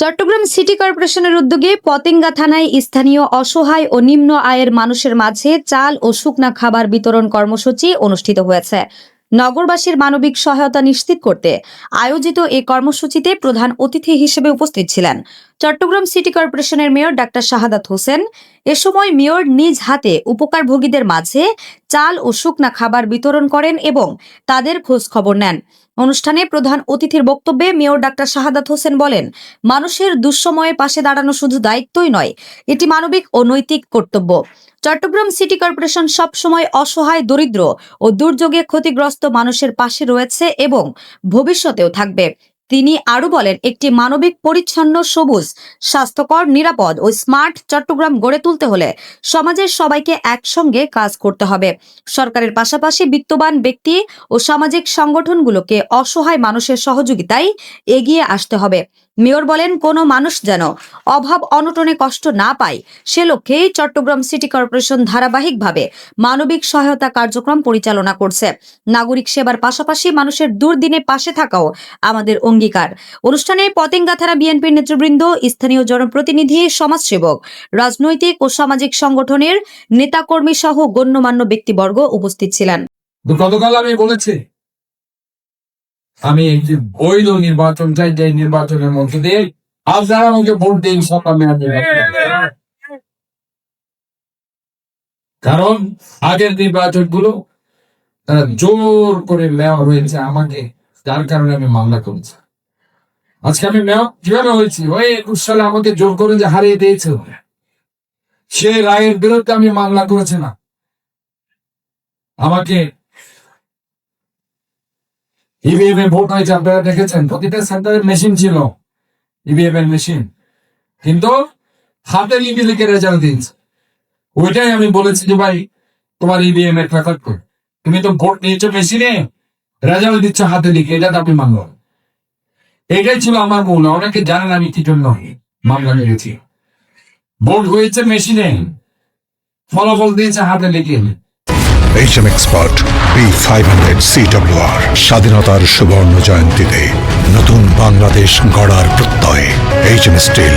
Chittagong city কর্পোরেশনের উদ্যোগে পতেঙ্গা থানায় স্থানীয় অসহায় ও নিম্ন আয়ের মানুষের মাঝে চাল ও শুকনা খাবার বিতরণ কর্মসূচি অনুষ্ঠিত হয়েছে। নগরবাসীর মানবিক সহায়তা নিশ্চিত করতে আয়োজিত এই কর্মসূচিতে প্রধান অতিথি হিসেবে উপস্থিত ছিলেন চট্টগ্রাম সিটি কর্পোরেশনের মেয়র ডাক্তার শাহাদাত হোসেন। এ সময় মেয়র নিজ হাতে উপকারভোগীদের মাঝে চাল ও শুকনা খাবার বিতরণ করেন এবং তাদের খোঁজ খবর নেন। অনুষ্ঠানে প্রধান অতিথির বক্তব্যে মেয়র ডাক্তার শাহাদাত হোসেন বলেন, মানুষের দুঃসময়ে পাশে দাঁড়ানো শুধু দায়িত্বই নয়, এটি মানবিক ও নৈতিক কর্তব্য। চট্টগ্রাম সিটি কর্পোরেশন সবসময় অসহায়, দরিদ্র ও দুর্যোগে ক্ষতিগ্রস্ত মানুষের পাশে রয়েছে এবং ভবিষ্যতেও থাকবে। তিনি আরো বলেন, একটি মানবিক, পরিচ্ছন্ন, সবুজ, স্বাস্থ্যকর, নিরাপদ ও স্মার্ট চট্টগ্রাম গড়ে তুলতে হলে সমাজের সবাইকে একসঙ্গে কাজ করতে হবে। সরকারের পাশাপাশি বিত্তবান ব্যক্তি ও সামাজিক সংগঠনগুলোকে অসহায় মানুষের সহযোগিতায় এগিয়ে আসতে হবে। মেয়র বলেন, কোনো মানুষ যেন অভাব অনটনে কষ্ট না পায়, সে লক্ষ্যেই চট্টগ্রাম সিটি কর্পোরেশন ধারাবাহিকভাবে মানবিক সহায়তা কার্যক্রম পরিচালনা করছে। নাগরিক সেবার পাশাপাশি মানুষের দুর্দিনে পাশে থাকাও আমাদের অঙ্গীকার। অনুষ্ঠানে পতেঙ্গা থানা বিএনপির নেতৃবৃন্দ, স্থানীয় জনপ্রতিনিধি, সমাজসেবক, রাজনৈতিক ও সামাজিক সংগঠনের নেতাকর্মী সহ গণ্যমান্য ব্যক্তিবর্গ উপস্থিত ছিলেন। গতকাল আমি বলেছি, আমি একটি বৈধ নির্বাচন চাই, যে নির্বাচনের মধ্যে দিয়ে আপনারা আমাকে ভোট দিন, সব আমি কারণ আগের নির্বাচন গুলো তারা জোর করে নেওয়া হয়েছে আমাকে, যার কারণে আমি মামলা করেছি। আজকে আমি মেয়র কিভাবে হয়েছি, ওই 21 সালে আমাকে জোর করে যে হারিয়ে দিয়েছে, সেই রায়ের বিরুদ্ধে আমি মামলা করেছি না। আমাকে ইভিএম এ ভোট হয়েছে, আপনারা দেখেছেন, প্রতিটা সেন্টারে মেশিন ছিল, ইভিএম এর মেশিন, কিন্তু হাতে লিখে রেজাল্ট দিয়েছে। ওইটাই আমি বলেছি যে ভাই, তোমার ইভিএম এর রেকর্ড কর, তুমি তো ভোট নিয়েছো মেশিনে, রেজাল্ট দিচ্ছ হাতে লিখে, এটা তো আমি মানব। এটাই ছিল আমার মূল। অনেকে জানেন আমি কি জন্য মামলা নিয়েছি। ভোট হয়েছে মেশিনে, ফলাফল দিয়েছে হাতে লিখে। HM Expert B500 CWR স্বাধীনতার সুবর্ণ জয়ন্তীতে নতুন বাংলাদেশ গড়ার প্রত্যয়। HM Steel।